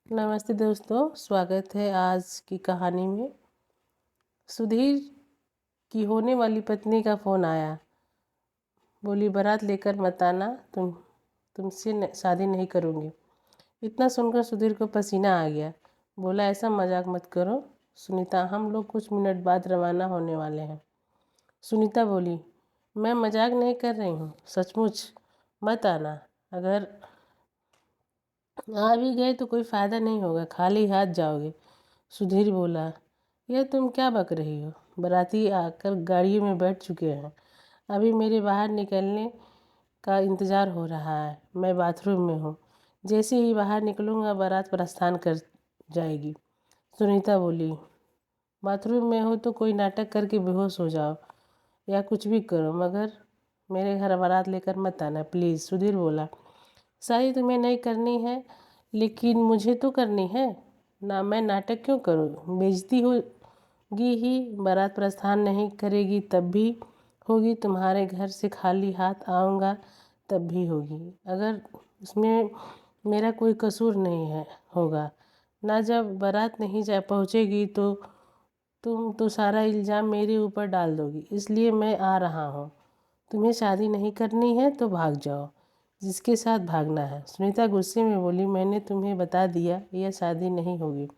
नमस्ते दोस्तों, स्वागत है आज की कहानी में। सुधीर की होने वाली पत्नी का फ़ोन आया। बोली, बारात लेकर मत आना, तुमसे शादी नहीं करूँगी। इतना सुनकर सुधीर को पसीना आ गया। बोला, ऐसा मजाक मत करो सुनीता, हम लोग कुछ मिनट बाद रवाना होने वाले हैं। सुनीता बोली, मैं मजाक नहीं कर रही हूँ, सचमुच मत आना। अगर आ भी गए तो कोई फ़ायदा नहीं होगा, खाली हाथ जाओगे। सुधीर बोला, यह तुम क्या बक रही हो? बाराती आकर गाड़ी में बैठ चुके हैं, अभी मेरे बाहर निकलने का इंतज़ार हो रहा है। मैं बाथरूम में हूँ, जैसे ही बाहर निकलूँगा बारात प्रस्थान कर जाएगी। सुनीता बोली, बाथरूम में हो तो कोई नाटक करके बेहोश हो जाओ या कुछ भी करो, मगर मेरे घर बारात लेकर मत आना प्लीज़। सुधीर बोला, शादी तुम्हें नहीं करनी है लेकिन मुझे तो करनी है ना, मैं नाटक क्यों करूँ? बेइज्जती होगी ही, बारात प्रस्थान नहीं करेगी तब भी होगी, तुम्हारे घर से खाली हाथ आऊँगा तब भी होगी। अगर उसमें मेरा कोई कसूर नहीं है होगा ना, जब बारात नहीं जा पहुँचेगी तो तुम तो सारा इल्ज़ाम मेरे ऊपर डाल दोगी, इसलिए मैं आ रहा हूँ। तुम्हें शादी नहीं करनी है तो भाग जाओ, जिसके साथ भागना है। सुनीता गुस्से में बोली, मैंने तुम्हें बता दिया यह शादी नहीं होगी,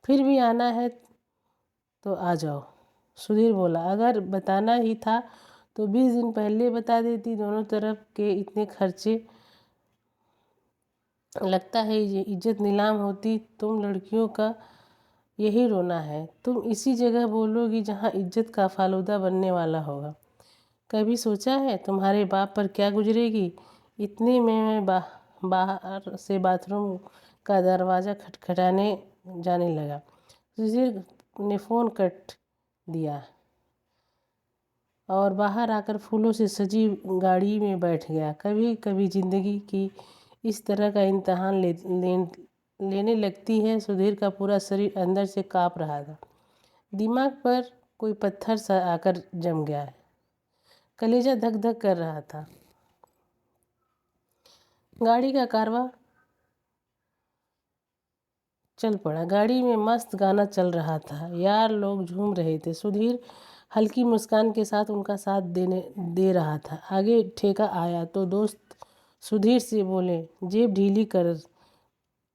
फिर भी आना है तो आ जाओ। सुधीर बोला, अगर बताना ही था तो 20 दिन पहले बता देती, दोनों तरफ के इतने खर्चे, लगता है ये इज्जत नीलाम होती। तुम लड़कियों का यही रोना है, तुम इसी जगह बोलोगी जहाँ इज्जत का फालूदा बनने वाला होगा। कभी सोचा है तुम्हारे बाप पर क्या गुजरेगी? इतने में मैं बाहर से बाथरूम का दरवाज़ा खटखटाने जाने लगा। सुधीर ने फ़ोन कट दिया और बाहर आकर फूलों से सजी गाड़ी में बैठ गया। कभी कभी ज़िंदगी की इस तरह का इम्तहान लेने लगती है। सुधीर का पूरा शरीर अंदर से काँप रहा था, दिमाग पर कोई पत्थर सा आकर जम गया है, कलेजा धक धक कर रहा था। गाड़ी का कारवां चल पड़ा। गाड़ी में मस्त गाना चल रहा था, यार लोग झूम रहे थे। सुधीर हल्की मुस्कान के साथ उनका साथ दे रहा था। आगे ठेका आया तो दोस्त सुधीर से बोले, जेब ढीली कर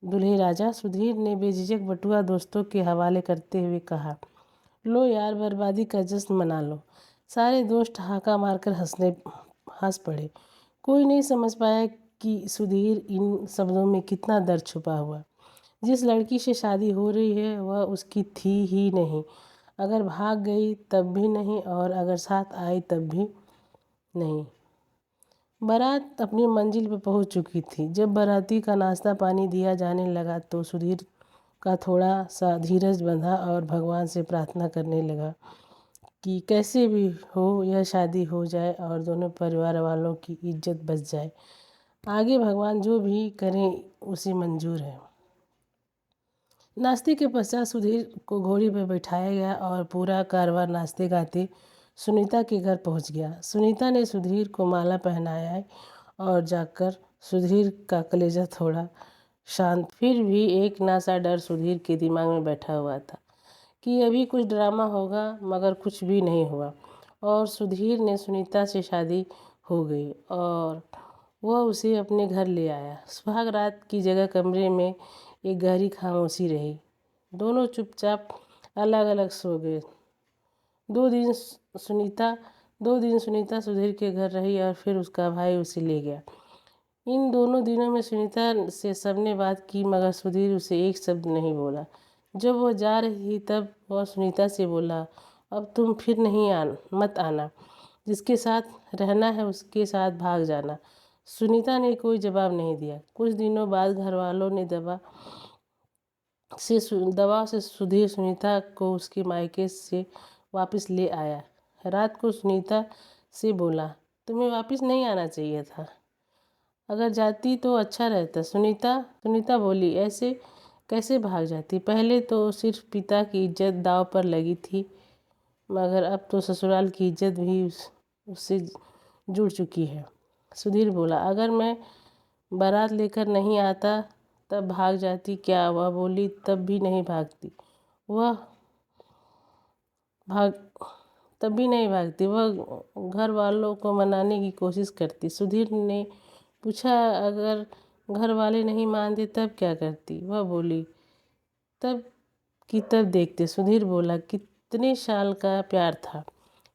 दूल्हे राजा। सुधीर ने बेझिझक बटुआ दोस्तों के हवाले करते हुए कहा, लो यार, बर्बादी का जश्न मना लो। सारे दोस्त ठहाका मारकर हंस पड़े। कोई नहीं समझ पाया कि सुधीर इन शब्दों में कितना दर्द छुपा हुआ। जिस लड़की से शादी हो रही है वह उसकी थी ही नहीं, अगर भाग गई तब भी नहीं, और अगर साथ आई तब भी नहीं। बारात अपनी मंजिल पर पहुंच चुकी थी। जब बाराती का नाश्ता पानी दिया जाने लगा तो सुधीर का थोड़ा सा धीरज बंधा और भगवान से प्रार्थना करने लगा कि कैसे भी हो यह शादी हो जाए और दोनों परिवार वालों की इज्जत बच जाए। आगे भगवान जो भी करें उसे मंजूर है। नाश्ते के पश्चात सुधीर को घोड़ी पर बैठाया गया और पूरा कारवां नाचते गाते सुनीता के घर पहुंच गया। सुनीता ने सुधीर को माला पहनाया और जाकर सुधीर का कलेजा थोड़ा शांत, फिर भी एक नासा डर सुधीर के दिमाग में बैठा हुआ था कि अभी कुछ ड्रामा होगा, मगर कुछ भी नहीं हुआ और सुधीर ने सुनीता से शादी हो गई और वह उसे अपने घर ले आया। सुहाग रात की जगह कमरे में एक गहरी खामोशी रही। दोनों चुपचाप अलग अलग सो गए। दो दिन सुनीता सुधीर के घर रही और फिर उसका भाई उसे ले गया। इन दोनों दिनों में सुनीता से सबने बात की, मगर सुधीर उसे एक शब्द नहीं बोला। जब वह जा रही तब वह सुनीता से बोला, अब तुम फिर मत आना, जिसके साथ रहना है उसके साथ भाग जाना। सुनीता ने कोई जवाब नहीं दिया। कुछ दिनों बाद घर वालों ने दवा से सुधीर सुनीता को उसके मायके से वापस ले आया। रात को सुनीता से बोला, तुम्हें वापस नहीं आना चाहिए था, अगर जाती तो अच्छा रहता। सुनीता बोली, ऐसे कैसे भाग जाती? पहले तो सिर्फ पिता की इज्जत दांव पर लगी थी, मगर अब तो ससुराल की इज्जत भी उससे जुड़ चुकी है। सुधीर बोला, अगर मैं बारात लेकर नहीं आता तब भाग जाती क्या? वह बोली, तब भी नहीं भागती। वह भाग तब भी नहीं भागती। वह घर वालों को मनाने की कोशिश करती। सुधीर ने पूछा, अगर घर वाले नहीं मानते तब क्या करती? वह बोली, तब की तब देखते। सुधीर बोला, कितने साल का प्यार था?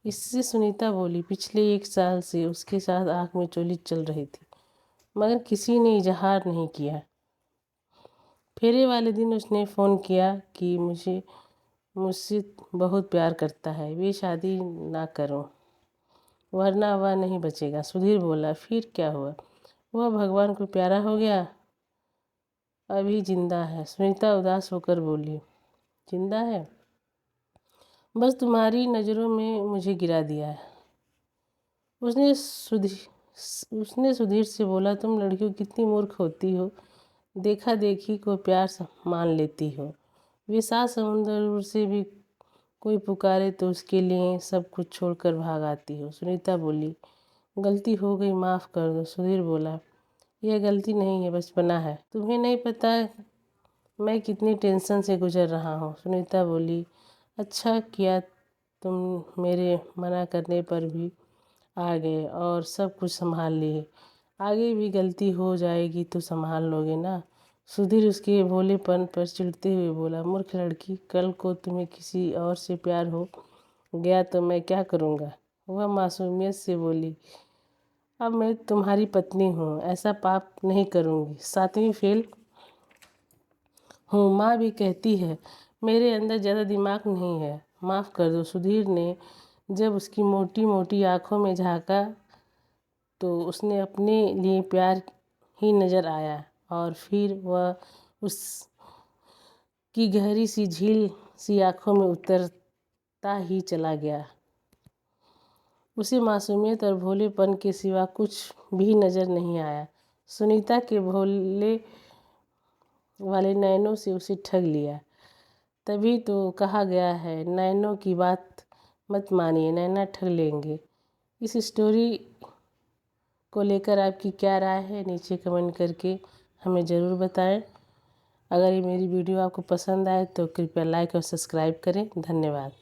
इससे सुनीता बोली, पिछले 1 साल से उसके साथ आँख में चोली चल रही थी, मगर किसी ने इजहार नहीं किया। फेरे वाले दिन उसने फ़ोन किया कि मुझसे बहुत प्यार करता है, वे शादी ना करो वरना वह नहीं बचेगा। सुधीर बोला, फिर क्या हुआ? वह भगवान को प्यारा हो गया, अभी जिंदा है। सुनीता उदास होकर बोली, जिंदा है? बस तुम्हारी नज़रों में मुझे गिरा दिया है। उसने सुधीर से बोला, तुम लड़कियों कितनी मूर्ख होती हो, देखा देखी को प्यार मान लेती हो। वे 7 समुंदर से भी कोई पुकारे तो उसके लिए सब कुछ छोड़कर भाग आती हो। सुनीता बोली, गलती हो गई, माफ़ कर दो। सुधीर बोला, यह गलती नहीं है, बचपना है। तुम्हें नहीं पता मैं कितनी टेंशन से गुजर रहा हूँ। सुनीता बोली, अच्छा किया तुम मेरे मना करने पर भी आ गए और सब कुछ संभाल लिए। आगे भी गलती हो जाएगी तो संभाल लोगे ना? सुधीर उसके भोलेपन पर चिढ़ते हुए बोला, मूर्ख लड़की, कल को तुम्हें किसी और से प्यार हो गया तो मैं क्या करूँगा? वह मासूमियत से बोली, अब मैं तुम्हारी पत्नी हूँ, ऐसा पाप नहीं करूँगी। 7वीं फेल हूँ, माँ भी कहती है। मेरे अंदर ज़्यादा दिमाग नहीं है, माफ़ कर दो। सुधीर ने जब उसकी मोटी मोटी आँखों में झाँका तो उसने अपने लिए प्यार ही नज़र आया और फिर वह उसकी गहरी सी झील सी आँखों में उतरता ही चला गया। उसे मासूमियत और भोलेपन के सिवा कुछ भी नज़र नहीं आया। सुनीता के भोले वाले नैनों से उसे ठग लिया। तभी तो कहा गया है, नैनों की बात मत मानिए, नैना ठग लेंगे। इस स्टोरी को लेकर आपकी क्या राय है, नीचे कमेंट करके हमें ज़रूर बताएं। अगर ये मेरी वीडियो आपको पसंद आए तो कृपया लाइक और सब्सक्राइब करें। धन्यवाद।